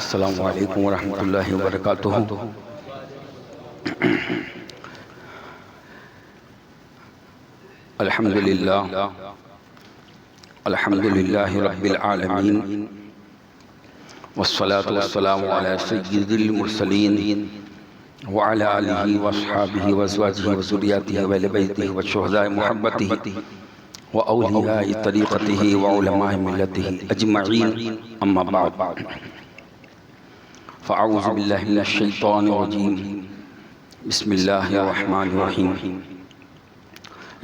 अस्सलामु अलैकुम वरहमतुल्लाहि वबरकातुहू। अल्हम्दुलिल्लाह अल्हम्दुलिल्लाहि रब्बिल आलमीन वस्सलातु वस्सलामु अला सय्यिदिल मुरसलीन व अला आलिहि व अस्हाबिहि व अज़वाजिहि व ज़ुर्रिय्यतिहि व अहलि बैतिहि व शुहदाए मुहब्बतिहि व औलियाए तरीक़तिहि व उलमाए मिल्लतिहि अजमईन, अम्मा बाद। फ़अऊज़ु बिल्लाहि मिनश शैतानिर रजीम। बिस्मिल्लाहिर रहमानिर रहीम।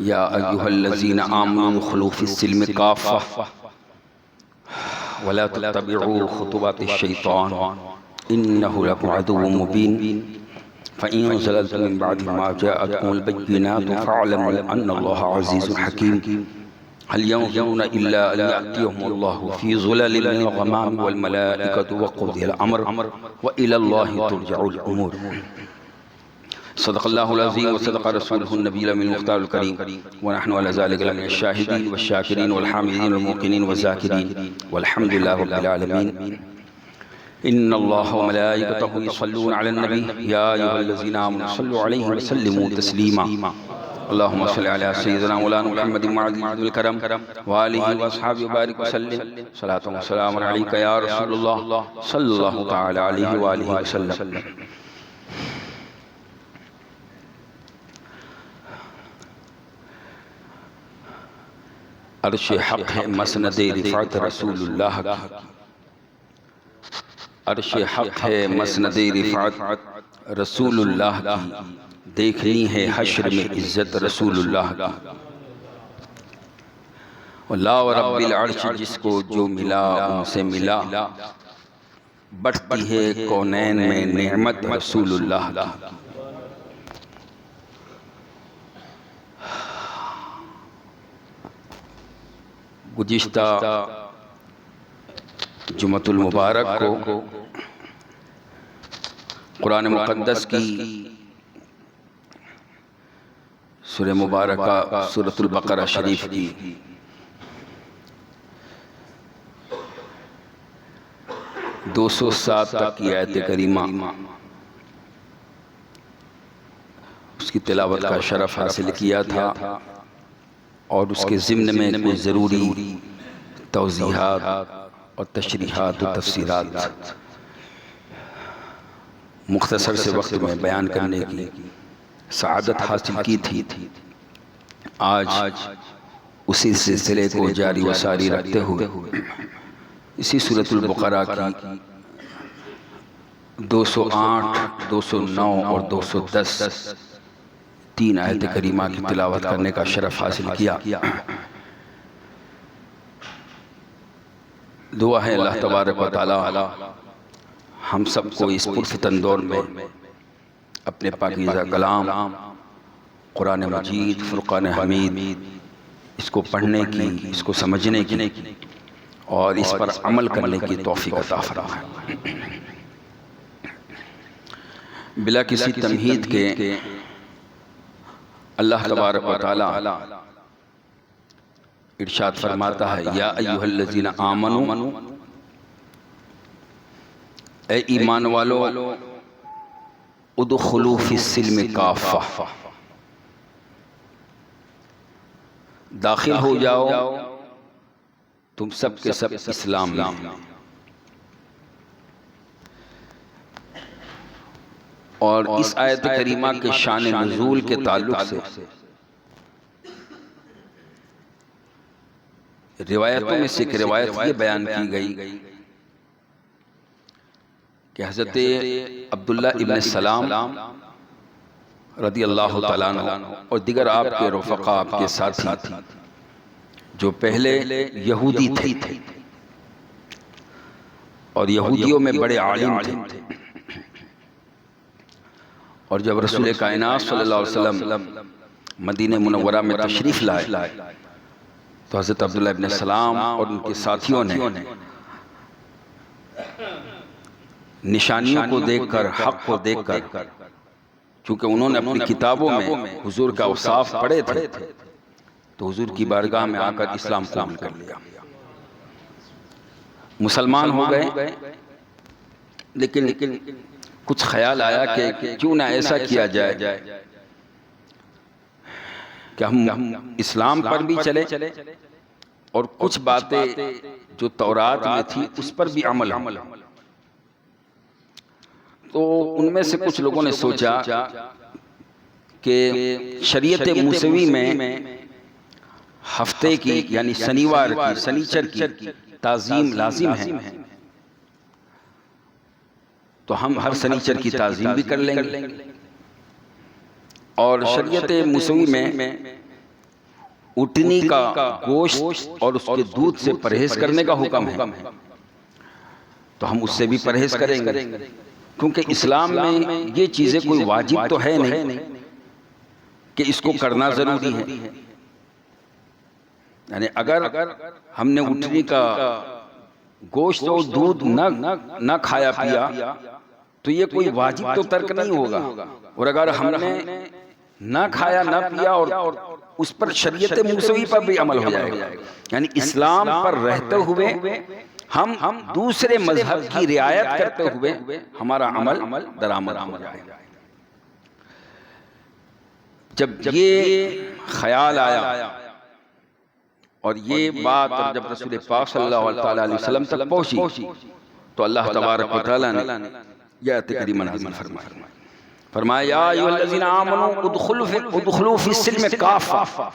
या अय्युहल्लज़ीना आमनू उदख़ुलू फ़िस्सिल्मि काफ़्फ़ा वला तत्तबिऊ ख़ुतुवातिश शैतान इन्नहु लकुम अदुव्वुम मुबीन। फ़इन ज़ललतुम मिन बअदि मा जाअतकुमुल बय्यिनातु फ़अलमू अन्नल्लाह अज़ीज़ुन हकीम। हल यंज़ुरूना इल्ला अन यअतियहुमुल्लाहु फ़ी ज़ुललिन मिनल ग़माम वल मलाइकतु व क़ुदियल अम्र व इलल्लाहि तुरजउल उमूर। सदक़ल्लाहुल अज़ीम व सदक़ रसूलुहुन नबिय्युल अमीनुल मुख़्तारुल करीम व नहनु अला ज़ालिका लमिनश शाहिदीन वश शाकिरीन वल हामिदीन वल मुक़िनीन वज़ ज़ाकिरीन वल्हम्दुलिल्लाहि रब्बिल आलमीन। इन्नल्लाह व मलाइकतहु युसल्लूना अलन नबी या अय्युहल्लज़ीना आमनू सल्लु अलैहि व सल्लिमू तस्लीमा। अल्लाहुम्मा सल्लि अला सय्यिदिना मौलाना मुहम्मदिन मअदिल करम व आलिहि व अस्हाबिहि व बारिक व सल्लिम सलातन व सलामुन अलैका या रसूलल्लाह सल्लल्लाहु तआला अलैहि व आलिहि व सल्लम। अर्श हक़ है मसनदे रिफ़अत रसूलुल्लाह की। अर्श हक़ है मसनदे रिफ़अत रसूलुल्लाह की। देखनी है हश्र में इज़्ज़त रसूलुल्लाह की। ला व रब्बिल अर्श जिसको जो मिला उनसे मिला, बढ़ती है कौनैन में नेमत रसूलुल्लाह की। गुज़िश्ता जुमतुल मुबारक को कुरान मुक़द्दस की सूरह मुबारका सूरतुल बक़रा शरीफ की 207 तक की आयत करीमा उसकी तिलावत का शरफ हासिल किया था और उसके ज़िम्न में कुछ ज़रूरी तौज़ीहात और तशरीहात और तफ़सीरात मुख्तसर से वक्त में बयान करने की सआदत हासिल की थी। आज उसी सिलसिले को जारी व सारी रखते हुए इसी सूरतुल बक़रा की 208, 209 और 210 तीन आयत करीमा की तिलावत करने का शरफ हासिल किया। दुआ है अल्लाह तबारक व तआला हम सबको इस पुरफ़ितन दौर में अपने पाकीज़ा कलाम कुरान मजीद फ़ुरक़ान हमीद इसको पढ़ने की, इसको समझने की और इस पर अमल करने की तौफ़ीक़ अता फ़रमाए। बिला किसी तमहीद के अल्लाह तबारक व तआला इरशाद फरमाता है, या अय्युहल्लज़ीना आमनू, ए ईमान वालो, उदख़ुलू फ़िस्सिल्मि काफ़्फ़ा, दाखिल हो जाओ तुम सब के सब इस्लाम में। और इस आयत करीमा के शान नुज़ूल के ताल्लुक़ से रिवायतों में से एक रिवायत ये बयान की गई कि हज़रत अब्दुल्ला इब्न सलाम रदियल्लाहु तआला अन्हु और दिगर आपके रफ़क़ा, आपके साथी जो पहले यहूदी थे और यहूदियों में बड़े आलिम थे, और जब रसूल कायनात सल्लल्लाहु अलैहि वसल्लम मदीने मुनव्वरा में तशरीफ़ लाए तो हज़रत अब्दुल्ला इब्न सलाम और उनके साथियों ने निशानियों को देखकर, हक़ को देखकर, चूँकि उन्होंने अपनी किताबों में हुजूर का औसाफ पढ़े थे तो हुजूर की बारगाह में आकर इस्लाम कबूल कर लिया, मुसलमान हो गए। लेकिन कुछ ख्याल आया कि क्यों ना ऐसा किया जाए कि हम इस्लाम पर भी चले और कुछ बातें जो तौरात में थी उस पर भी अमल हो। तो उनमें से कुछ लोगों ने सोचा कि शरीयत मूसवी में हफ्ते की यानी शनिवार की शनिचर की ताज़ीम लाजिम है, तो हम हर शनिचर की ताज़ीम भी कर लेंगे। और शरीयत मूसवी में ऊँटनी का गोश्त और उसके दूध से परहेज करने का हुक्म है, तो हम उससे भी परहेज करेंगे, क्योंकि इस्लाम में ये चीज़ें कोई वाजिब तो है नहीं कि इसको करना ज़रूरी है। यानी अगर हमने ऊँटनी का गोश्त और दूध न खाया पिया तो ये कोई वाजिब तो तर्क नहीं होगा, और अगर हमने न खाया न पिया और उस पर शरीयत मूसवी पर भी अमल हो जाएगा। यानी इस्लाम पर रहते हुए हम दूसरे मजहब की रियायत करते हुए हमारा अमल दरामद हो जाएगा। जब ये ख्याल आया और ये बात जब रसूल पाक सल्लल्लाहु अलैहि वसल्लम तक पहुंची, तो अल्लाह तबारक व तआला ने यह आयत करीमा नाज़िल फरमाया, या अय्युहल्लज़ीना आमनू उदखुलू फिस्सिल्म काफ़ा,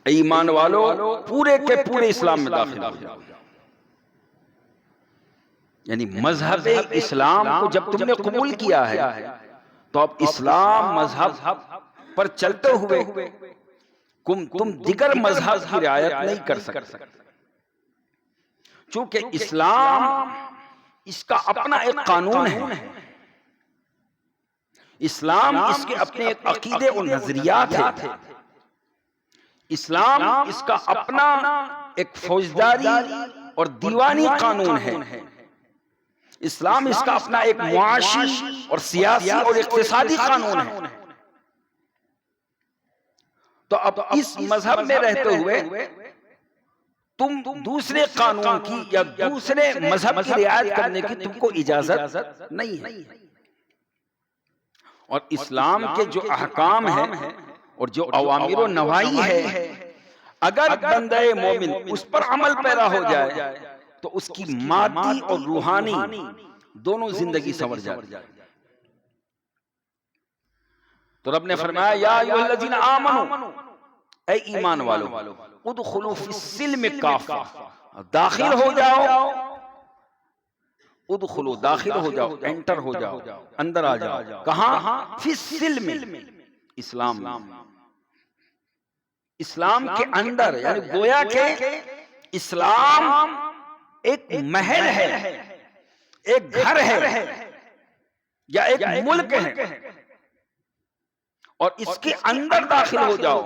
ईमान वालो पूरे के पूरे इस्लाम में दाखिल हो जाओ। यानी मजहब इस्लाम को जब तुमने कबूल किया है तो अब इस्लाम मजहब पर चलते हुए तुम दिगर मजहब की रियायत नहीं कर सकते, क्योंकि इस्लाम इसका अपना एक कानून है। इस्लाम इसके अपने एक अकीदे और नजरियात है। इस्लाम इसका अपना एक फौजदारी और दीवानी कानून है। इस्लाम इसका अपना एक मुआशी और सियासी और इक्तिसादी कानून है। तो अब इस मजहब में रहते हुए तुम दूसरे कानून की या दूसरे मजहब की रियायत करने की तुमको इजाजत नहीं है। और इस्लाम के जो अहकाम है और जो अवामिर व नवाही है, अगर बंदे मोमिन उस पर अमल पैदा हो जाए तो उसकी मादी और रूहानी दोनों जिंदगी संवर जाती है। तो रब ने फरमाया, या अय्युहल्लज़ीना आमनू, ऐ ईमान वालो, उदखुलू फिस्सिल्म काफ़ा, दाखिल हो जाओ, उदखुलू दाखिल हो जाओ, एंटर हो जाओ, अंदर आ जाओ। कहां? फिस्सिल्म, इस्लाम। इस्लाम के अंदर, यानी गोया के इस्लाम एक महल है, एक घर है या एक मुल्क है, और इसके अंदर दाखिल हो जाओ।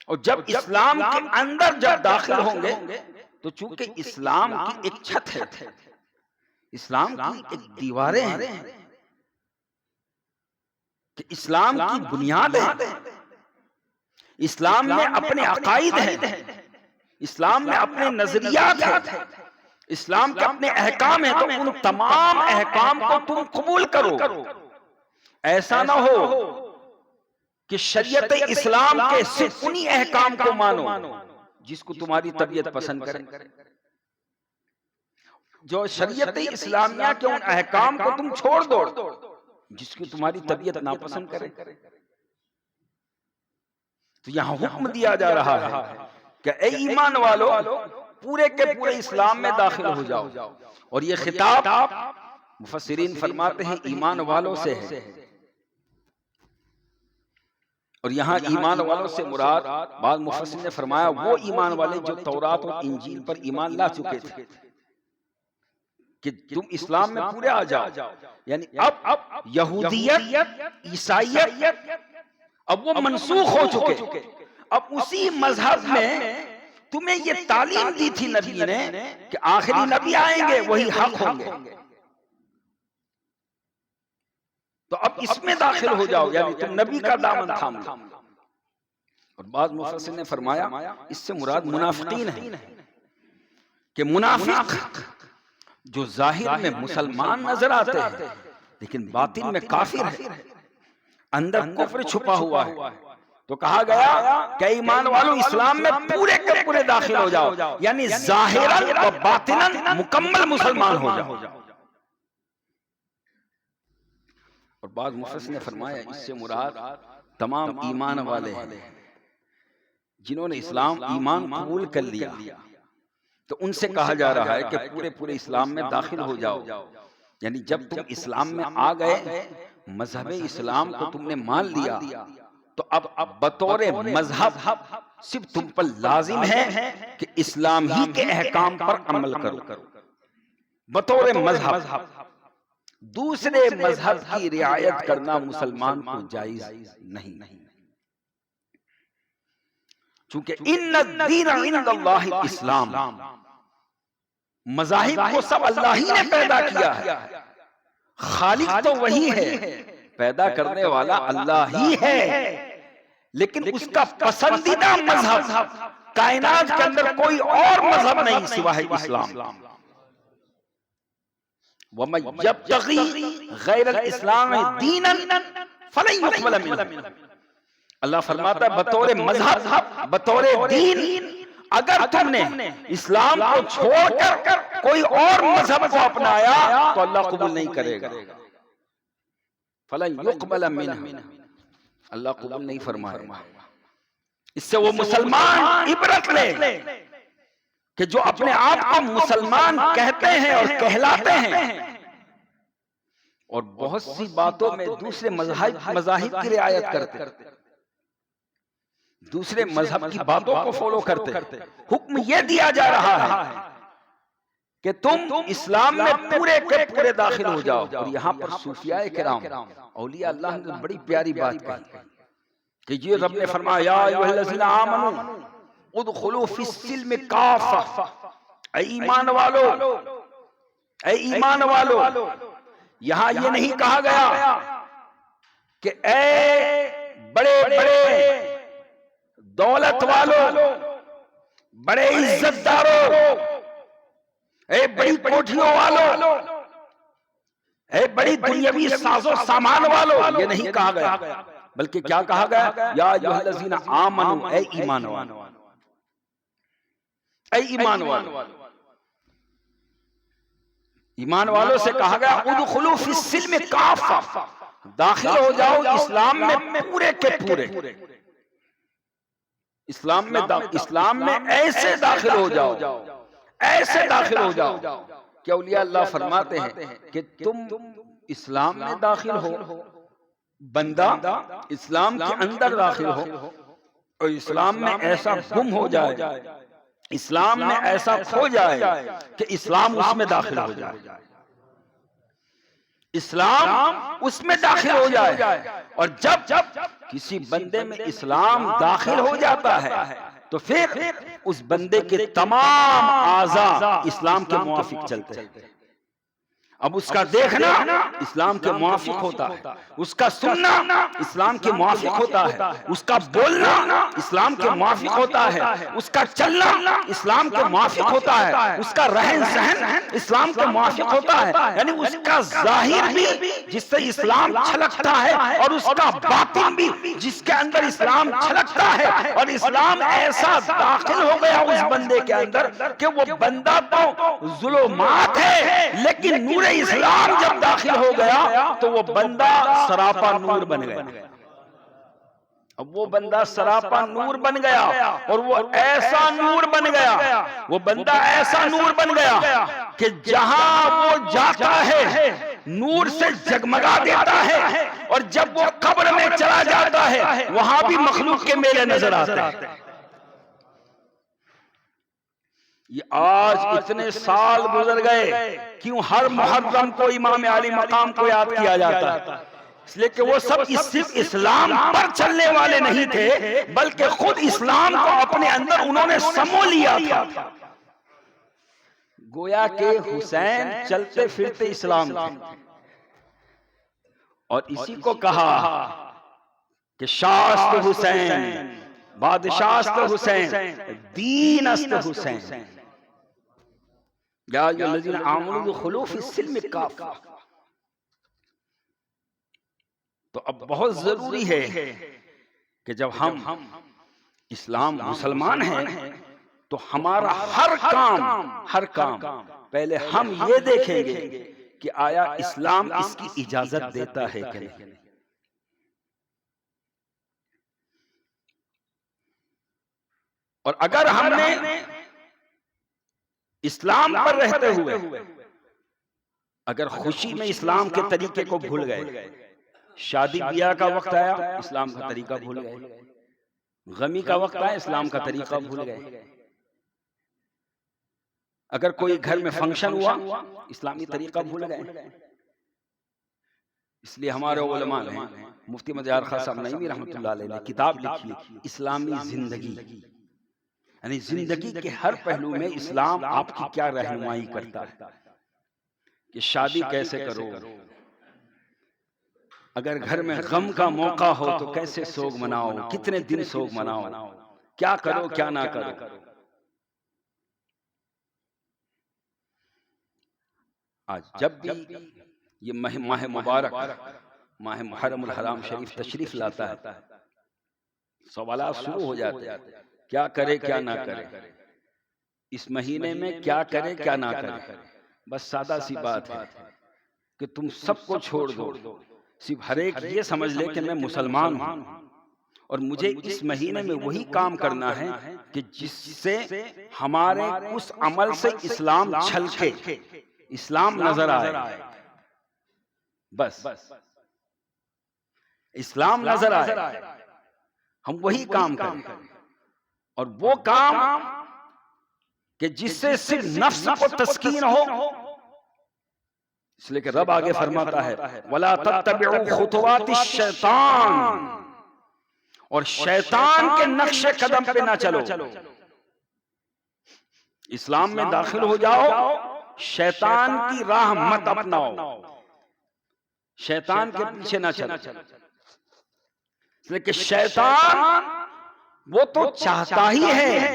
और जब इस्लाम के अंदर जब दाखिल होंगे तो चूंकि इस्लाम की एक छत है, इस्लाम की एक दीवारें हैं, कि इस्लाम की बुनियाद है, इस्लाम में अपने अकायद हैं, इस्लाम में अपने नजरियात हैं, इस्लाम के अपने अहकाम हैं। तो उन तमाम अहकाम को तुम कबूल करो। ऐसा ना हो कि शरीयत इस्लाम के सिर्फ उन्हीं अहकाम को मानो जिसको तुम्हारी तबीयत पसंद करे, जो शरीयत इस्लामिया के उन अहकाम को तुम छोड़ दो जिसकी तुम्हारी तबीयत नापसंद करे। तो यहां हुक्म दिया जा रहा है कि ऐ ईमान वालो, पूरे के पूरे इस्लाम में दाखिल हो जाओ। और ये खिताब मुफस्सिरीन फरमाते हैं ईमान वालों से है। और यहाँ ईमान वालों से मुराद, बाद मुफस्सिर ने फरमाया, वो ईमान वाले जो तौरात और इंजील पर ईमान ला चुके थे, कि तुम इस्लाम में पूरे आ जाओ। यानी अब यहूदियत, ईसाईयत अब वो मनसूख हो चुके। अब उसी मजहब में तुम्हें ये तालीम दी थी नबी ने कि आखिरी नबी आएंगे वही हक होंगे, तो अब इसमें दाखिल हो जाओ, यानी तुम नबी का दामन थाम लो। और बाद मुफस्सिर ने फरमाया इससे मुराद मुनाफिकीन है, कि मुनाफिक जो जाहिर में मुसलमान नजर आते हैं लेकिन बातिन में काफिर है, अंदर कुफ्र छुपा हुआ है। तो कहा गया कि ईमान वालों इस्लाम में पूरे के पूरे दाखिल हो जाओ, यानी जाहिरन व बातिनन मुकम्मल मुसलमान हो जाओ। और बाद मुफस्सिर ने फरमाया इससे मुराद तमाम ईमान वाले हैं जिन्होंने इस्लाम ईमान कबूल कर लिया। तो उनसे कहा जा रहा है कि पूरे पूरे इस्लाम में दाखिल हो जाओ, यानी जब तुम इस्लाम में आ गए, मजहब इस्लाम को तुमने मान लिया, तो अब बतौरे मजहब सिर्फ तुम पर लाजिम है कि इस्लाम ही के अहकाम पर अमल करो। बतौरे मजहब दूसरे मजहब की रियायत करना मुसलमान को जायज नहीं, चूंकि इन्नद-दीन इंदल्लाहिल इस्लाम, मज़ाहिब को सब अल्लाह ही ने पैदा किया है, खालिक तो वही है, पैदा करने वाला अल्लाह ही है, लेकिन उसका पसंदीदा मजहब कायनात के अंदर कोई और मजहब नहीं सिवाय इस्लाम। वमन यब्तगी गैरल इस्लाम दीनन फलन युक़बल मिन्हु। अल्लाह फरमाता है बतौरे मजहब, बतौरे दीन, अगर तुमने इस्लाम को छोड़कर कोई और मजहब को अपनाया तो अल्लाह कबूल नहीं करेगा। फलन युक़बल मिन्हु, अल्लाह कबूल नहीं फरमाएगा। इससे वो मुसलमान इबरत ले कि जो अपने आप को मुसलमान कहते हैं और कहलाते हैं और बहुत सी बातों में दूसरे मज़ाहिब की रियायत करते, दूसरे मजहब की बातों को फॉलो करते। हुक्म यह दिया जा रहा है कि तुम इस्लाम में पूरे के पूरे दाखिल हो जाओ। और यहाँ पर सूफियाए किराम, औलिया अल्लाह ने बड़ी प्यारी बात कही कि ये रब ने फरमाया या अय्युहल्लज़ीना आमनू उदखुलू फिस्सिल्म काफ़ा, ऐ ईमान वालो, ऐ ईमान वालो। यहां ये नहीं कहा गया कि ऐ बड़े बड़े दौलत वालों, बड़े इज्जतदारों, ऐ बड़ी कोठियों वालों, ऐ बड़ी दुनियावी साजो सामान वालों, ये नहीं कहा गया, बल्कि क्या कहा गया या अय्युहल्लज़ीना आमनू, ऐ ईमान वालों, ऐ ईमान वालों। ईमान वालों से कहा गया उदखुलू फिस्सिल्म काफ़ा, दाखिल हो जाओ इस्लाम में पूरे के पूरे। इस्लाम में ऐसे दाखिल हो जाओ, ऐसे दाखिल हो जाओ कि औलिया अल्लाह फरमाते हैं कि तुम इस्लाम में दाखिल हो, बंदा इस्लाम के अंदर दाखिल हो और इस्लाम में ऐसा गुम हो जाए, इस्लाम में ऐसा खो जाए कि इस्लाम उसमें दाखिल हो जाए, इस्लाम उसमें दाखिल हो जाए। और जब किसी बंदे में इस्लाम दाखिल हो जाता है तो फिर उस बंदे के तमाम आज़ा इस्लाम के मुआफिक चलते हैं। अब उसका देखना इस्लाम के मुआफिक होता है, उसका सुनना इस्लाम के मुआफिक होता है, उसका बोलना इस्लाम के मुआफिक होता है, उसका चलना इस्लाम के मुआफिक होता है, उसका रहन सहन इस्लाम के मुआफिक होता है। यानी उसका जाहिर भी जिससे इस्लाम छलकता है और उसका बातिन भी जिसके अंदर इस्लाम छलकता है। और इस्लाम ऐसा दाखिल हो गया उस बंदे के अंदर कि वो बंदा तो जुल्मात है, लेकिन नूर इस्लाम जब दाखिल हो गया तो वो बंदा सरापा नूर बन गया। अब वो बंदा सरापा नूर बन गया और वो ऐसा नूर बन गया, वो बंदा ऐसा नूर बन गया कि जहां वो जाता है नूर से जगमगा देता है, और जब वो कब्र में चला जाता है वहां भी मखलूक के मेले नजर आते हैं। ये आज इतने साल गुजर गए, क्यों हर मुहर्रम को इमाम आली मकाम को याद किया जाता है? इसलिए कि वो सब सिर्फ इस्लाम पर चलने वाले नहीं थे, बल्कि खुद इस्लाम को अपने अंदर उन्होंने समो लिया था। गोया के हुसैन चलते फिरते इस्लाम थे, और इसी को कहा कि शास्त हुसैन, बादशास्त हुसैन, दीनस्त हुसैन। या अय्युहल्लज़ीना आमनू दुखुलू फ़िस्सिल्मि काफ़ा। तो अब बहुत जरूरी है कि जब हम इस्लाम मुसलमान हैं तो हमारा हर काम पहले हम ये देखेंगे कि आया इस्लाम इसकी इजाजत देता है कि नहीं। और अगर हमने इस्लाम पर रहते हुए अगर खुशी में इस्लाम के तरीके को भूल गए, शादी ब्याह का वक्त आया इस्लाम का तरीका भूल गए, गमी का वक्त आया इस्लाम का तरीका भूल गए, अगर कोई घर में फंक्शन हुआ इस्लामी तरीका भूल गए। इसलिए हमारे उलमा ने, मुफ्ती मज़ार खां साहब नईमी रहमतुल्लाह अलैह ने किताब लिखी इस्लामी जिंदगी, यानी जिंदगी के हर पहलू में इस्लाम आपकी क्या रहनुमाई करता है कि शादी कैसे करो, अगर घर में गम का मौका हो तो कैसे सोग मनाओ, कितने दिन सोग मनाओ, क्या करो क्या ना करो। आज जब भी ये माह मुबारक माह मुहर्रमुल हराम शरीफ तशरीफ लाता है, सवालात शुरू हो जाते हैं, क्या करे क्या ना करे, इस महीने में क्या करे क्या ना करे। बस सादा सी बात है कि तुम सबको छोड़ दो, सिर्फ हर एक ये समझ ले कि मैं मुसलमान हूं और मुझे इस महीने में वही काम करना है कि जिससे हमारे उस अमल से इस्लाम छलके, इस्लाम नजर आए। बस इस्लाम नजर आए, हम वही काम करें। और वो काम कि जिससे सिर्फ नफ्स को तस्कीन हो, इसलिए कि रब आगे फरमाता है वला तत्तबिउ खुतवातिश शैतान, और शैतान के नक्शे कदम पे ना चलो। इस्लाम में दाखिल हो जाओ, शैतान की राह मत अपनाओ, शैतान के पीछे ना चलो। इसलिए कि शैतान वो तो चाहता ही है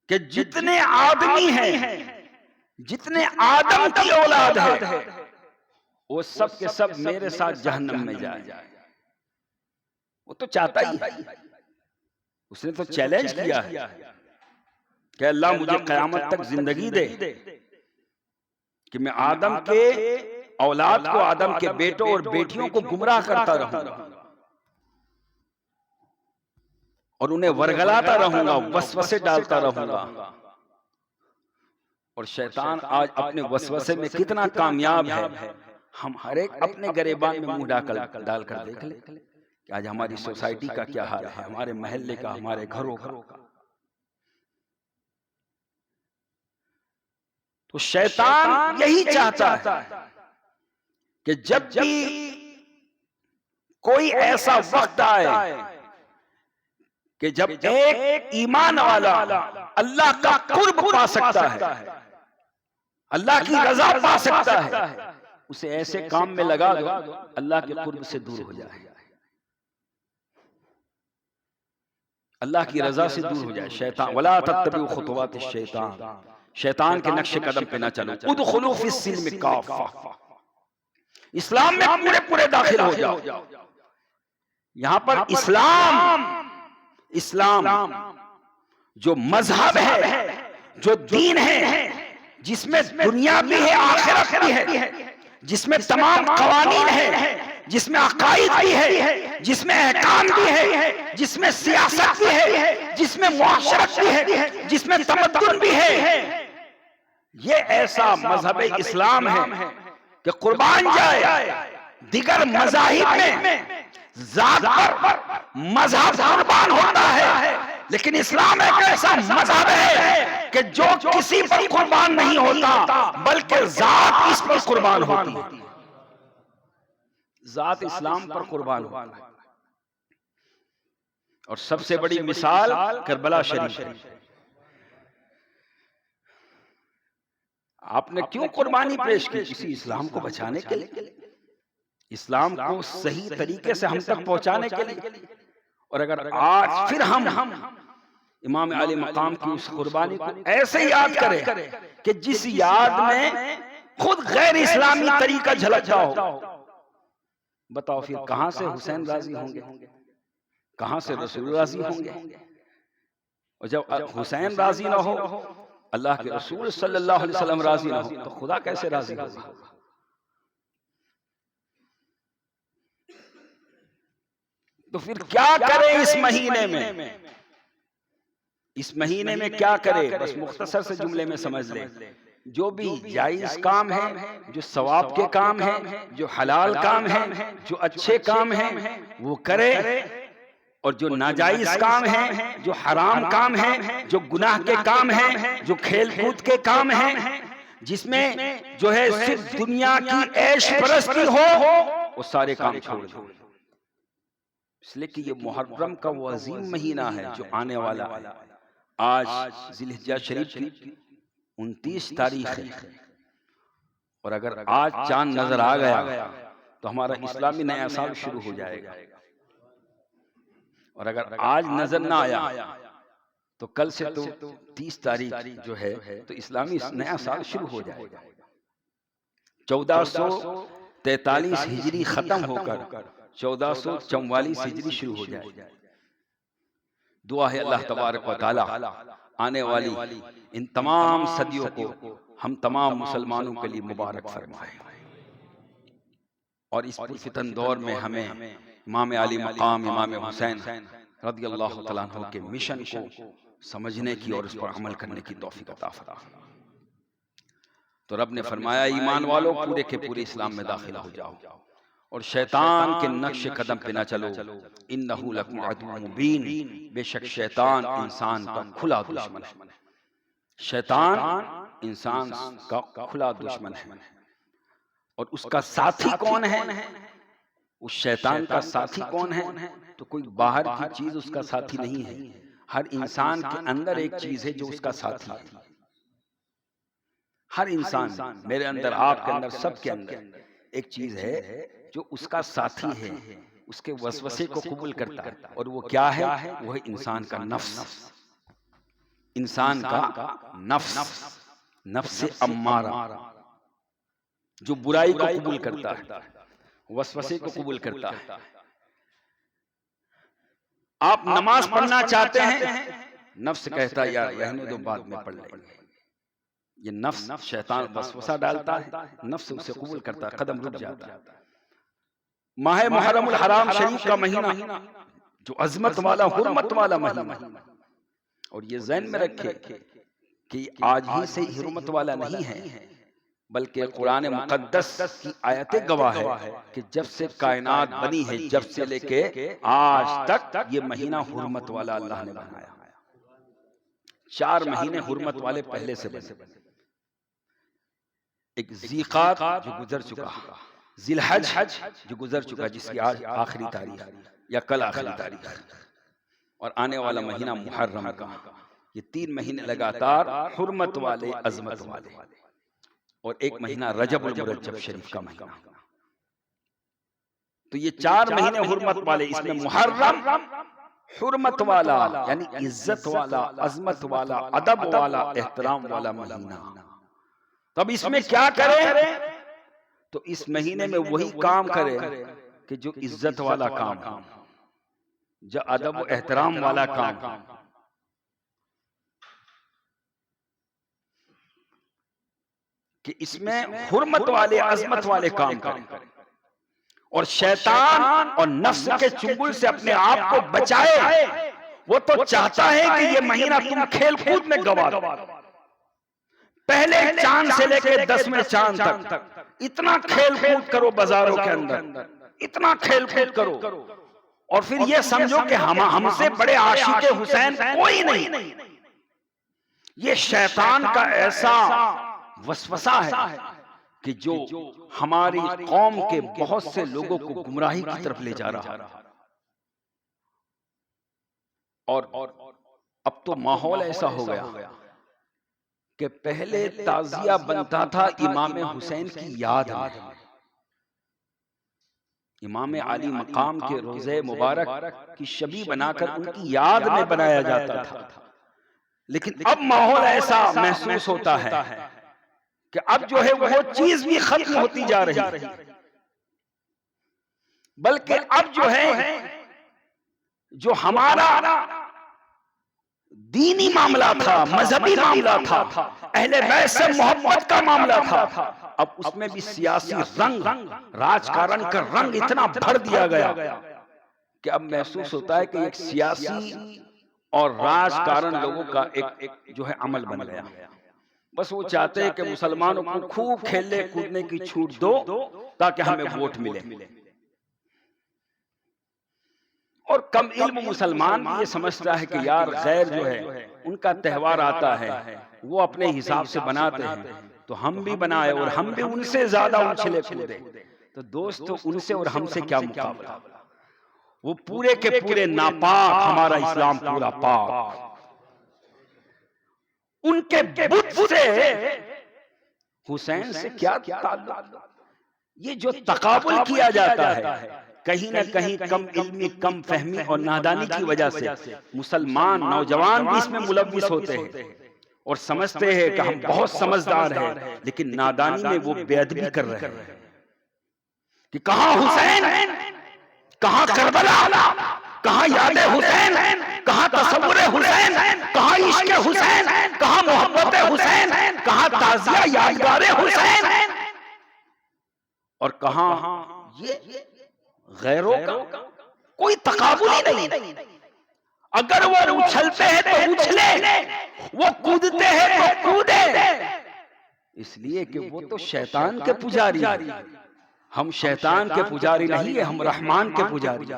कि जितने आदमी हैं, जितने आदम की औलाद है, वो सब के सब मेरे साथ जहन्नम में जाए। वो तो चाहता ही है, उसने तो चैलेंज किया है कि अल्लाह मुझे क़यामत तक जिंदगी दे कि मैं आदम के औलाद को, आदम के बेटों और बेटियों को गुमराह करता रहूंगा और उन्हें वरगलाता रहूंगा, वसवसे डालता रहूंगा। और शैतान आज अपने वसवसे में कितना कामयाब है, हम हर एक अपने गरेबान में मुंह डालकर देख ले कि आज हमारी सोसाइटी का क्या हाल है, हमारे मोहल्ले का, हमारे घरों का। तो शैतान यही चाहता है कि जब भी कोई ऐसा वक्त आए कि जब एक ईमान वाला अल्लाह का कुर्ब पा सकता है, अल्लाह की रजा पा सकता है, उसे ऐसे काम में लगा दो अल्लाह के कुर्ब से दूर हो जाए, अल्लाह की रजा से दूर हो जाए। शैतान वला तत्तबिउ खुतवातिश शैतान, शैतान के नक्शे कदम पे ना चलो। उदखुलू फिस्सिल्मि काफ़ा, इस्लाम में पूरे पूरे दाखिल हो जाओ। यहां पर इस्लाम जो मजहब है, जो दीन है, जिसमें दुनिया भी है आखिरत भी है, जिसमें तमाम कवानीन है, जिसमें अकाईद भी है, जिसमें अहकाम भी है, जिसमें सियासत भी है, जिसमें मुआशरत भी है, जिसमें तमद्दुन भी है। ये ऐसा मजहब इस्लाम है कि कुर्बान जाए दिगर मज़ाहिब में ज़ात पर मजहब कुर्बान होता है, लेकिन इस्लाम एक ऐसा मजहब है कि जो किसी पर कुर्बान नहीं होता बल्कि ज़ात इस पर कुर्बान होती है, ज़ात इस्लाम पर कुर्बान होता है। और सबसे बड़ी मिसाल करबला शरीफ। आपने क्यों कुर्बानी पेश की? इसी इस्लाम को बचाने के लिए, इस्लाम को सही तरीके से हम तक पहुंचाने के लिए। और अगर आज फिर हम इमाम अली मकाम की उस कुर्बानी को ऐसे याद करे कि जिस याद में खुद गैर इस्लामी तरीका झलकता हो। बताओ फिर कहां से हुसैन राजी होंगे, कहां से रसूल राजी होंगे? और जब हुसैन राजी ना हो, अल्लाह के रसूल सल्लल्लाहु अलैहि वसल्लम राजी ना हो, तो खुदा कैसे राजी होगा? तो फिर क्या करें इस महीने में? इस महीने में क्या करे? बस मुख्तसर से जुमले में समझ लें, जो भी जायज काम है, जो सवाब के काम है, जो हलाल काम है, जो अच्छे काम है वो करे, और जो नाजायज काम है, जो हराम काम है, जो गुनाह के काम है, जो खेल कूद के काम है, जिसमें जो है सिर्फ दुनिया की ऐश परस्ती हो, वो सारे काम छोड़ दो। इसलिए कि ये मुहर्रम का वो अजीम महीना है जो आने वाला है। आज जिलहिज्जा शरीफ की 29 तारीख है, और अगर आज चांद नजर आ गया तो हमारा इस्लामी नया साल शुरू हो जाएगा। और अगर आज नजर ना आया तो कल से तो 30 तारीख जो है तो इस्लामी नया साल शुरू हो जाएगा। 1443 हिजरी खत्म होकर 1444 हिजरी शुरू हो जाएगी। दुआ है अल्लाह तबारक व तआला आने वाली इन तमाम सदियों को हम तमाम मुसलमानों के लिए मुबारक फरमाए, और इस पुरफितन दौर में हमें इमाम अली मकाम इमाम हुसैन रज़ियल्लाहु तआला अन्हु के मिशन को समझने की और उस पर अमल करने की तौफीक अता फरमाए। तो रब ने फरमाया, ईमान वालों पूरे के पूरे इस्लाम में दाखिल हो जाओ और शैतान के नक्श कदम पे न चलो। इन्नहु लकुम अदुव्वुम मुबीन, बेशक शैतान इंसान का खुला दुश्मन है। शैतान इंसान का खुला दुश्मन है। और उसका साथी कौन है? उस शैतान का साथी कौन है? तो कोई बाहर की चीज उसका साथी नहीं है। हर इंसान के अंदर एक चीज है जो उसका साथी है। हर इंसान, मेरे अंदर, आपके अंदर, सबके अंदर एक चीज है जो उसका साथी है, उसके वसवसे को कबूल करता है। और वो क्या है? वो है इंसान का नफ्स। इंसान का नफ्स, नफ्स अम्मारा, जो बुराई को कबूल करता है, वसवसे को कबूल करता है। आप नमाज पढ़ना चाहते हैं, नफ्स कहता है यार रहने दो, बाद में पढ़ लेंगे। ये नफ्स, शैतान वसवसा डालता है, नफ्स उसे कबूल करता है, कदम रुक जाता है। माह मुहर्रमुल हराम शरीफ का महीना जो अजमत वाला, हुर्मत वाला महीना, और ये ज़हन में रखे कि आज ही से हुर्मत वाला नहीं है, बल्कि कुरान मुक़द्दस की आयतें गवाह है कि जब से कायनात बनी है, जब से लेके आज तक ये महीना हुर्मत वाला अल्लाह ने बनाया। 4 महीने हुर्मत वाले पहले से बने। एक ज़ीक़ात जो गुजर चुका, ज़िलहज जो गुजर चुका, जिसकी आज आखिरी तारीख या कल आखिरी तारीख, और आने वाला महीना मुहर्रम का। ये 3 महीने लगातार हुर्मत वाले, अजमत वाले, और एक महीना रजबुल मुरज्जब शरीफ का महीना। तो ये 4 महीने हुर्मत वाले, इसमें मुहर्रम हुर्मत वाला यानी इज्जत वाला, अजमत वाला, अदब वाला, एहतराम वाला महीना। तब इसमें क्या करें? तो इस महीने में वही काम करें कि जो इज्जत वाला काम है, जो अदब व एहतराम वाला काम है। कि इसमें हुर्मत वाले, अजमत वाले काम करें, और शैतान और नफ्स के चुंगल से अपने आप को बचाए। वो तो चाहता है कि ये महीना तुम खेल कूद में गवा दो। पहले चांद से लेकर 10वें चांद तक इतना खेल कूद करो, बाजारों के अंदर इतना खेल कूद करो, और फिर ये समझो कि हमसे बड़े आशिक हुसैन कोई नहीं। ये शैतान का ऐसा वसवसा है कि जो हमारी कौम के बहुत से लोगों को गुमराही की तरफ ले जा रहा है। और अब तो माहौल ऐसा हो गया कि पहले ताजिया बनता था इमाम हुसैन की याद में, इमाम अली मकाम के रोज़े मुबारक की शबी बनाकर उनकी याद में बनाया जाता था। लेकिन अब माहौल ऐसा महसूस होता है कि अब जो है वो चीज भी खत्म होती जा रही है, बल्कि अब जो है जो हमारा दीनी मामला था, मजहबी मामला था, अहले बैत से मोहब्बत का मामला था, अब उसमें भी सियासी रंग, राजकारण का रंग इतना भर दिया गया कि अब महसूस होता है कि एक सियासी और राजकारण लोगों का एक जो है अमल बन गया। बस वो चाहते हैं कि मुसलमानों को खूब खेलने कूदने की छूट दो ताकि हमें वोट मिले। और कम इल्म मुसलमान भी ये समझता है कि यार गैर जो है उनका त्यौहार आता है, वो अपने हिसाब से बनाते हैं, तो हम भी बनाए और हम भी उनसे ज्यादा उछले कूदे। तो दोस्तों, उनसे और हमसे क्या मुकाबला, वो पूरे के पूरे नापाक, हमारा इस्लाम पूरा पाक। उनके बुत से हुसैन से क्या ताल्लुक? ये जो तकाबुल किया जाता है, कहीं ना कहीं कम इल्मी, कम फहमी और नादानी की वजह से मुसलमान नौजवान भी इसमें मुलव्विस होते हैं और समझते हैं कि हम बहुत समझदार हैं, लेकिन नादानी में वो बेअदबी कर रहे हैं कि कहां हुसैन, कहां करबला, कहां याद हुसैन, कहां तसव्वुर हुसैन, कहां इश्क हुसैन, कहां मोहब्बत हुसैन, कहां ताज़िया यादगार हुसैन, और कहां ये गैरों का कोई तकाबुल ही नहीं। अगर वो उछलते हैं तो उछले, वो कूदते हैं तो कूदे, इसलिए कि वो तो शैतान के पुजारी हैं। हम शैतान के पुजारी नहीं है, हम रहमान के पुजारी।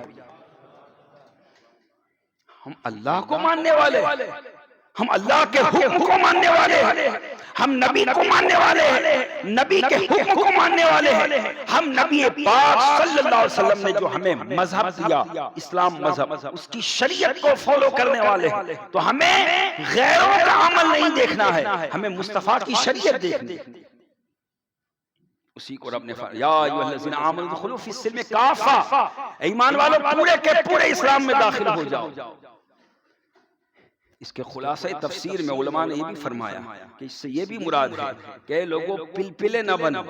हम अल्लाह को मानने वाले, हम अल्लाह के हुक्म को मानने वाले हैं, हम नबी को मानने वाले हैं, नबी के हुक्म को मानने वाले हैं। हम नबी पाक सल्लल्लाहु अलैहि वसल्लम ने जो हमें मजहब दिया, इस्लाम मजहब, उसकी शरीयत को फॉलो करने वाले हैं। तो हमें गैरों का अमल नहीं देखना है, हमें मुस्तफा की शरीयत देखनी है। उसी को रब ने फरमाया, या अय्युहल्लज़ीना आमनू दुखुलू फिस्सिल्मि काफ़ा, ईमान वालों पूरे के पूरे इस्लाम में दाखिल हो जाओ। इसके खुलासा तफसीर में उलमा ने ये भी फरमाया कि इससे ये भी मुराद है कि लोगों पिलपिले न बनो,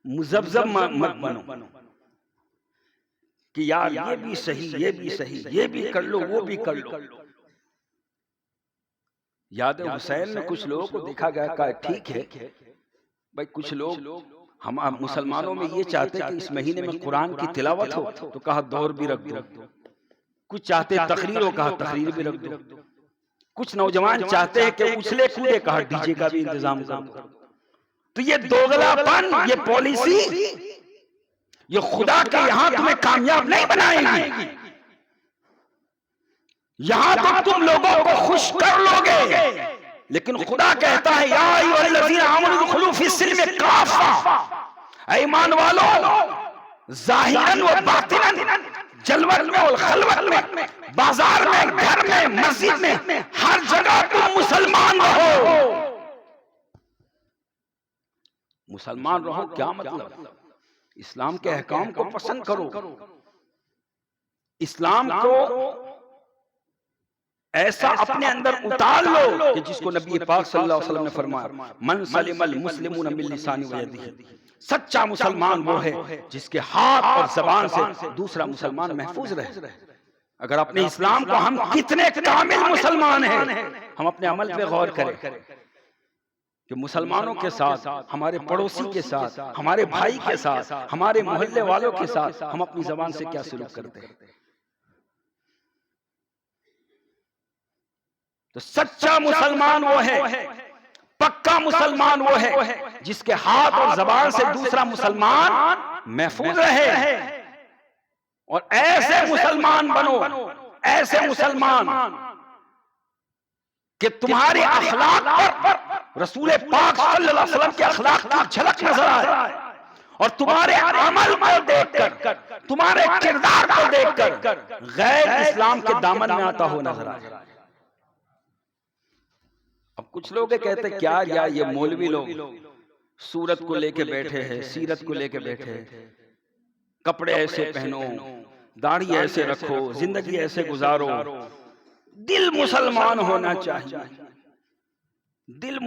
मुज़ब्ज़ब मत बनो कि यार ये भी सही, ये भी सही, ये भी कर लो, वो भी कर लो। याद हुसैन में कुछ लोगों को देखा गया का ठीक है भाई, कुछ लोग हम मुसलमानों में ये चाहते कि इस महीने में कुरान की तिलावत हो, तो कहा दौर भी रख दो। कुछ चाहते तकरीर हो, कहा तकरीर भी रख दो। कुछ नौजवान चाहते हैं कि उछले कूदे, कहा डीजे का भी इंतजाम कर दो। तो ये दोगलापन, ये पॉलिसी, ये खुदा के यहां तुम्हें कामयाब नहीं बनाएगी। यहां तो तुम लोगों को खुश कर लोगे, लेकिन खुदा कहता है या अय्युहल्लज़ीना आमनू दुखुलू फिस्सिल्मि काफ़ा, ईमान वालों ज़ाहिरन व बातिनन, जलवत में और खलवत में, बाजार में, घर में, मस्जिद में, हर जगह तुम मुसलमान रहो। मुसलमान रहो क्या मतलब? इस्लाम के अहकाम को पसंद करो, इस्लाम को ऐसा अपने अंदर उतार लो कि जिसको नबी पाक सल्लल्लाहु अलैहि वसल्लम ने फरमाया, मन सलिमल मुस्लिमून मिन लिसानी व यदिही, सच्चा मुसलमान वो है जिसके हाथ और जबान से दूसरा मुसलमान महफूज रहे। अगर अपने इस्लाम को हम कितने कामिल मुसलमान हैं, हम अपने अमल पे गौर करें कि मुसलमानों के साथ, हमारे पड़ोसी के साथ, हमारे भाई के साथ, हमारे मोहल्ले वालों के साथ हम अपनी जबान से क्या सलूक करते हैं। तो सच्चा मुसलमान वो है, पक्का मुसलमान वो है जिसके हाथ और जबान से दूसरा मुसलमान महफूज रहे। और ऐसे मुसलमान बनो, ऐसे मुसलमान कि तुम्हारे अखलाक पर रसूल पाक सल्लल्लाहु अलैहि वसल्लम के अखलाक की झलक नजर आए, और तुम्हारे अमल को देखकर, तुम्हारे किरदार को देखकर गैर इस्लाम के दामन में आता हो नजर आए। अब कुछ लोग कहते क्या यार ये मौलवी लोग सूरत को लेके बैठे हैं, सीरत को लेके बैठे हैं, कपड़े ऐसे पहनो, दाढ़ी ऐसे रखो, जिंदगी ऐसे गुजारो, दिल मुसलमान होना चाहिए, दिल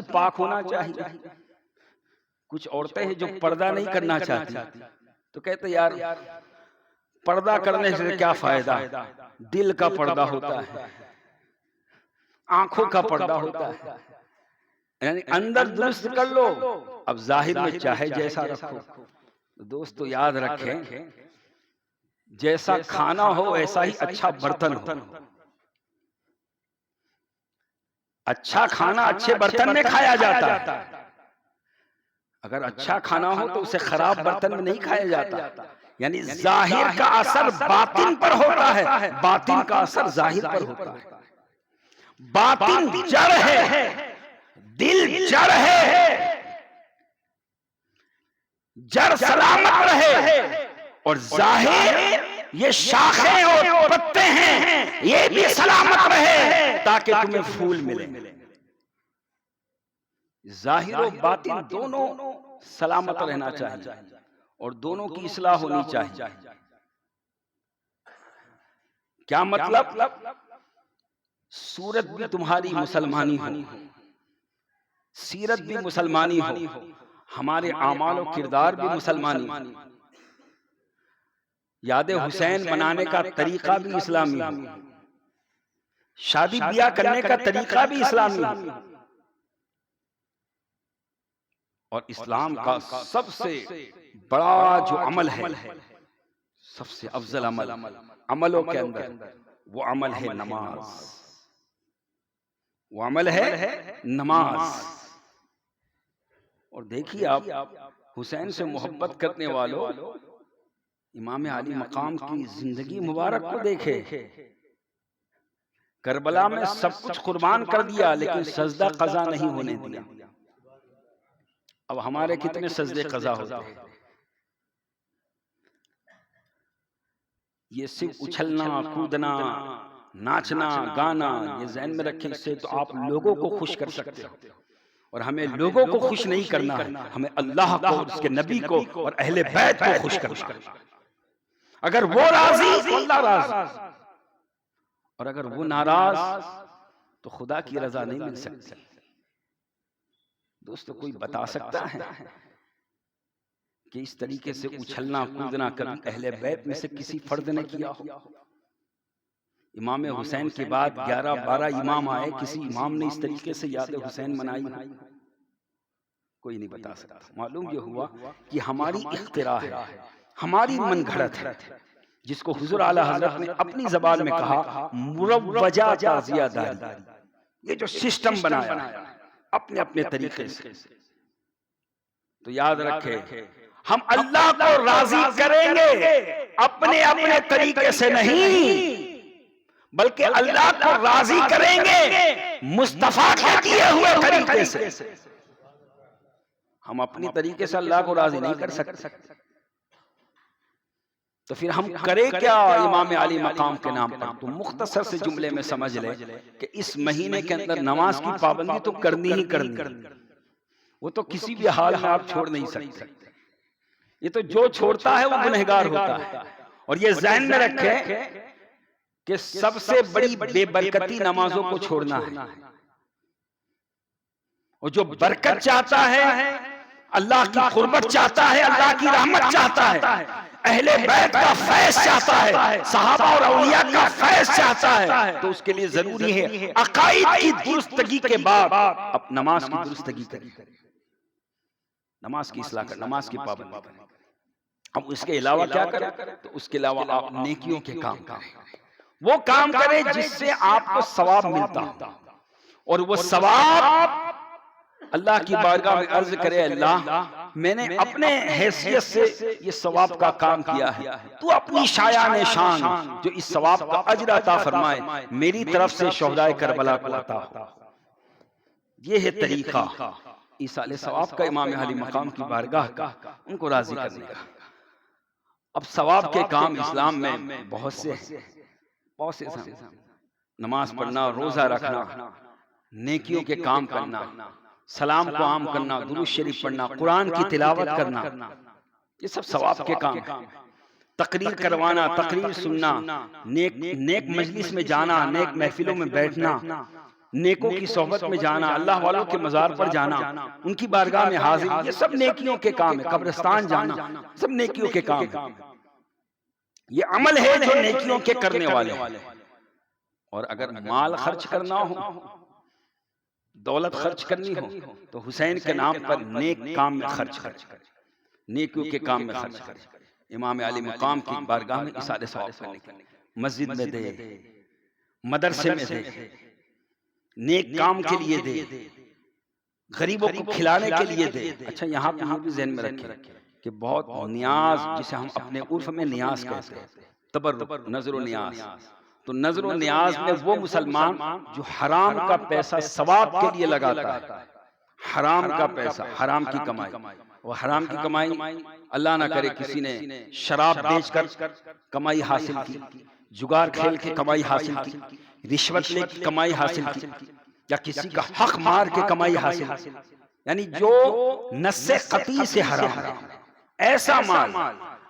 पाक होना चाहिए। कुछ औरतें हैं जो पर्दा नहीं करना चाहती, तो कहते यार पर्दा करने से क्या फायदा, दिल का पर्दा होता है, आंखों का पर्दा होता है, यानी अंदर दुरुस्त कर लो, अब जाहिर में चाहे जैसा रखो। दोस्तों याद रखें, जैसा खाना हो ऐसा ही अच्छा बर्तन हो। अच्छा खाना अच्छे बर्तन में खाया जाता है, अगर अच्छा खाना हो तो उसे खराब बर्तन में नहीं खाया जाता। यानी जाहिर का असर बातिन पर होता है, बातिन का असर जाहिर पर होता है। बातिन जड़ है, दिल जड़ है, जड़ सलामत रहे और जाहिर ये शाखें और पत्ते हैं ये भी सलामत रहे ताकि तुम्हें फूल मिले। जाहिर और बातिन दोनों सलामत रहना चाहिए और दोनों की इस्लाह होनी चाहिए। क्या मतलब? सूरत भी तुम्हारी मुसलमानी हो, सीरत भी मुसलमानी हो, हमारे आमाल और किरदार भी मुसलमानी हो, याद हुसैन मनाने का तरीका भी इस्लामी हो, शादी ब्याह करने का तरीका भी इस्लामी हो। और इस्लाम का सबसे बड़ा जो अमल है, सबसे अफजल अमल अमलों के अंदर, वो अमल है नमाज। वो अमल है नमाज। और देखिए आप हुसैन से मोहब्बत करने वालों, इमाम अली मकाम की जिंदगी मुबारक को देखे। करबला में सब कुछ कुर्बान कर दिया लेकिन सजदा कज़ा नहीं होने दिया। अब हमारे कितने सजदे कज़ा होते हैं? ये सिर्फ उछलना कूदना नाचना गाना, ये ज़हन में रखें, इससे तो आप लोगों को खुश कर सकते हो। और हमें लोगों को खुश नहीं करना है, हमें अल्लाह को, उसके नबी को और अहले बैत को खुश करना है। अगर वो राजी तो अल्लाह राजी, और अगर वो नाराज तो खुदा की रजा नहीं मिल सकती। दोस्तों कोई बता सकता है कि इस तरीके से उछलना कूदना कभी अहले बैत में से किसी फर्द ने किया हो? इमाम हुसैन के बाद 11-12 इमाम आए, किसी इमाम ने इस तरीके से याद हुसैन मनाई हो? कोई नहीं बता सकता। मालूम ये हुआ कि हमारी इख्तिरा है, हमारी मन घड़त है, जिसको हुजूर आला हजरत ने अपनी जबान में कहा मुरव्वजा ताज़ियादारी। ये जो सिस्टम बनाया अपने अपने तरीके से, तो याद रखे हम अल्लाह को राजी करेंगे अपने अपने तरीके से नहीं, बल्कि अल्लाह को राजी करेंगे मुस्तफा के दिए हुए तरीके से। हम अपनी तरीके से अल्लाह को राजी नहीं कर सकते, तो फिर हम करें क्या इमाम अली मकाम के नाम पर? तो मुख्तसर से जुमले में समझ ले कि इस महीने के अंदर नमाज की पाबंदी तो करनी ही करनी, वो तो किसी भी हाल में आप छोड़ नहीं सकते। ये तो जो छोड़ता है वो गुनहगार होता है। और ये ज़हन में रखे कि सबसे बड़ी बेबरकती नमाजों को छोड़ना है। और जो बरकत चाहता है, अल्लाह की कुर्बत चाहता है, अल्लाह की रहमत चाहता है, अहले बैत का फैज़ चाहता है, सहाबा और औलिया का फैज़ चाहता है, तो उसके लिए जरूरी है अकाईद की दुरुस्तगी के बाद अब नमाज की दुरुस्तगी करें, नमाज की इस्लाह कर, नमाज की पाबंदी करें। अब उसके अलावा क्या करें? तो उसके अलावा आप नेकियों के काम करें, वो काम करें जिससे आपको सवाब मिलता हो। और वो सवाब अल्लाह की बारगाह में अर्ज करे, अल्लाह मैंने अपने हैसियत से ये सवाब का काम किया है, तू अपनी शायान शान जो इस सवाब का अजर अता फरमाए, मेरी तरफ से शोहदाए करबला को अता हो। ये है तरीका ईसाले सवाब का, इमाम अली मकाम की बारगाह का, उनको राजी करने का। अब सवाब के काम इस्लाम में बहुत से नमाज पढ़ना, रोजा रखना, नेकियों के काम करना, सलाम को आम करना, दुरूद शरीफ पढ़ना, कुरान की तिलावत करना, ये सब सवाब के काम है। तकरीर करवाना, तकरीर सुनना, नेक नेक मजलिस में जाना, नेक महफिलों में बैठना, नेकों की सोहबत में जाना, अल्लाह वालों के मजार पर जाना, उनकी बारगाह में हाजिर, ये सब नेकियों के काम है। कब्रिस्तान जाना, सब नेकियों के काम है। ये अमल है जो नेकियों के करने वाले हैं। और अगर माल खर्च करना हो, दौलत खर्च करनी हो, तो हुसैन के नाम पर नेक काम में खर्च करें, नेकियों के काम में खर्च करें। इमाम आली मकाम की बारगाह में इसारे सवाब करने के लिए, मस्जिद में दे, मदरसे में दे, नेक काम के लिए दे, गरीबों को खिलाने के लिए दे। अच्छा, यहाँ पे भी ज़हन में रखें कि बहुत नियाज, जिसे हम अपने उर्फ में नियाज कहते हैं, तबर्रुक, नजर नियाज, तो नजर नियाज में वो मुसलमान जो हराम का पैसा सवाब के लिए लगाता है, हराम का पैसा, हराम की कमाई, वो हराम की कमाई, अल्लाह ना करे किसी ने शराब बेचकर कमाई हासिल की, जुगार खेल के कमाई हासिल की, रिश्वत लेके कमाई हासिल की, या किसी का हक मार के कमाई हासिल की, यानी जो नस्से कती से हराम, ऐसा माल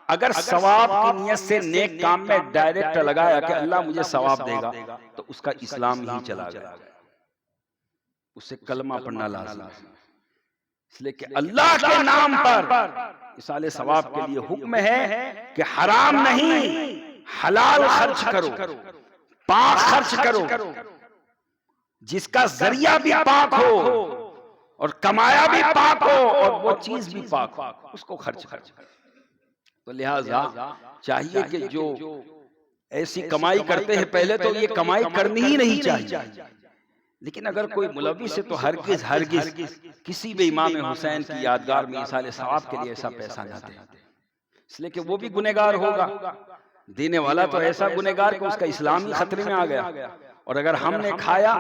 अगर सवाब की नियत से नेक काम में डायरेक्ट लगाया कि अल्लाह मुझे सवाब देगा, तो उसका इस्लाम ही चला गया, उससे कलमा पढ़ना लाज़िम है। इसलिए कि अल्लाह के नाम पर इसाले सवाब के लिए हुक्म है कि हराम नहीं, हलाल खर्च करो, पाक खर्च करो, जिसका जरिया भी पाक हो और कमाया भी पाक हो और वो चीज भी पाक हो, उसको खर्च करो। तो लिहाजा चाहिए कि जो ऐसी कमाई करते हैं, पहले तो ये कमाई करनी ही नहीं चाहिए, लेकिन अगर कोई मुलव्विस है तो हरगिज हरगिज किसी भी इमाम हुसैन की यादगार में इसाले सवाब के लिए ऐसा पैसा ना दे, इसलिए कि वो भी गुनहगार होगा, देने वाला तो ऐसा गुनहगार कि उसका इस्लाम ही खतरे में आ गया। और अगर हमने खाया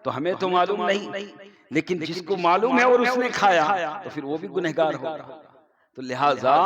तो हमें तो मालूम नहीं, लेकिन जिसको मालूम है और उसने खाया तो फिर वो भी गुनहगार होगा। तो लिहाजा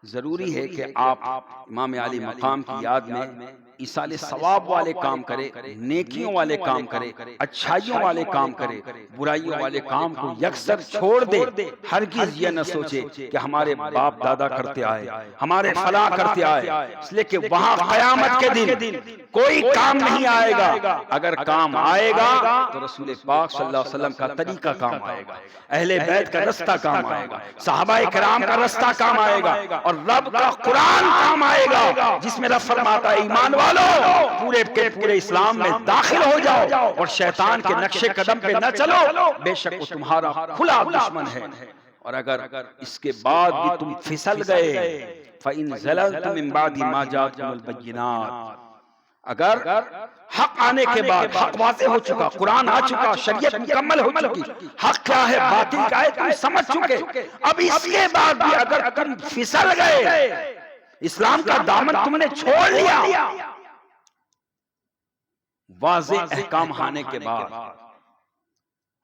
जरूरी है कि आप इमाम आली मकाम की याद में इसाले सवाब वाले काम करे, नेकियों वाले काम करे, अच्छाइयों वाले काम करे, बुराइयों वाले काम को यकसर छोड़ दे। हरगिज ये न सोचे कि हमारे बाप दादा करते आए, हमारे फला करते आए, इसलिए कि वहां कयामत के दिन कोई काम नहीं आएगा। अगर काम आएगा तो रसूल पाक सल्लल्लाहु अलैहि वसल्लम का तरीका काम आएगा, अहले बैत का रास्ता काम आएगा, सहाबाए किराम का रास्ता काम आएगा, और रब का कुरान काम आएगा, जिसमें रब फरमाता है ईमान वालों पूरे के पूरे इस्लाम में दाखिल हो जाओ और शैतान के नक्शे कदम पे न चलो, बेशक वो तुम्हारा खुला दुश्मन है। और अगर इसके बाद भी तुम फिसल गए, फ़इन ज़ललतुम मिन बादि मा जाअकुमुल बय्यिनात, अगर हक आने के बाद, हक वाज़ेह हो चुका, कुरान आ चुका, शरीयत मुकम्मल हो चुकी, हक क्या है बातिल क्या है तुम समझ चुके, अब इसके बाद भी अगर तुम फिसल गए, इस्लाम का दामन तुमने छोड़ लिया, वाज़ेह अहकाम आने के बाद,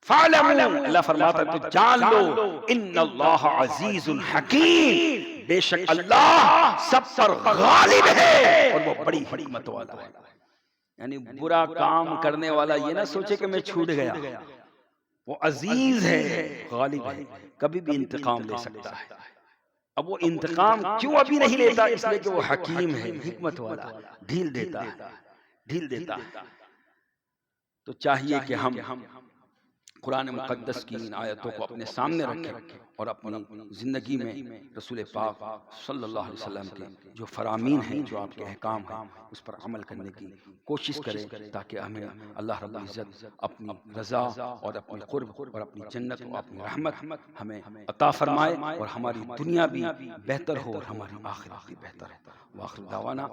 फ़अलमू, अल्लाह फरमाता है तो जान लो, इन्नल्लाह अज़ीज़ुन हकीम, बेशक अल्लाह सब पर गालिब है और वो बड़ी हिकमत वाला है। यानी बुरा काम करने वाला ये ना सोचे कि मैं छूट गया, वो अजीज है, गालिब है, कभी भी इंतकाम ले सकता है। अब वो इंतकाम क्यों अभी नहीं लेता, इसलिए कि वो हकीम है, हिकमत वाला, ढील देता है, ढील देता है। तो चाहिए कि हम कुरान मुक़द्दस की इन आयतों को अपने सामने रखें और अपनी ज़िंदगी में रसूल पाक सल्लल्लाहु अलैहि वसल्लम के जो फरामीन हैं, जो आपके अहकाम हैं, उस पर अमल करने की कोशिश करें, ताकि हमें अल्लाह रब्बुल इज़्ज़त अपनी रज़ा और अपनी क़ुर्ब और अपनी जन्नत और अपनी रहमत हमें अता फरमाए और हमारी दुनिया भी बेहतर हो और हमारी आखिरत भी बेहतर हो। वाखिर दावाना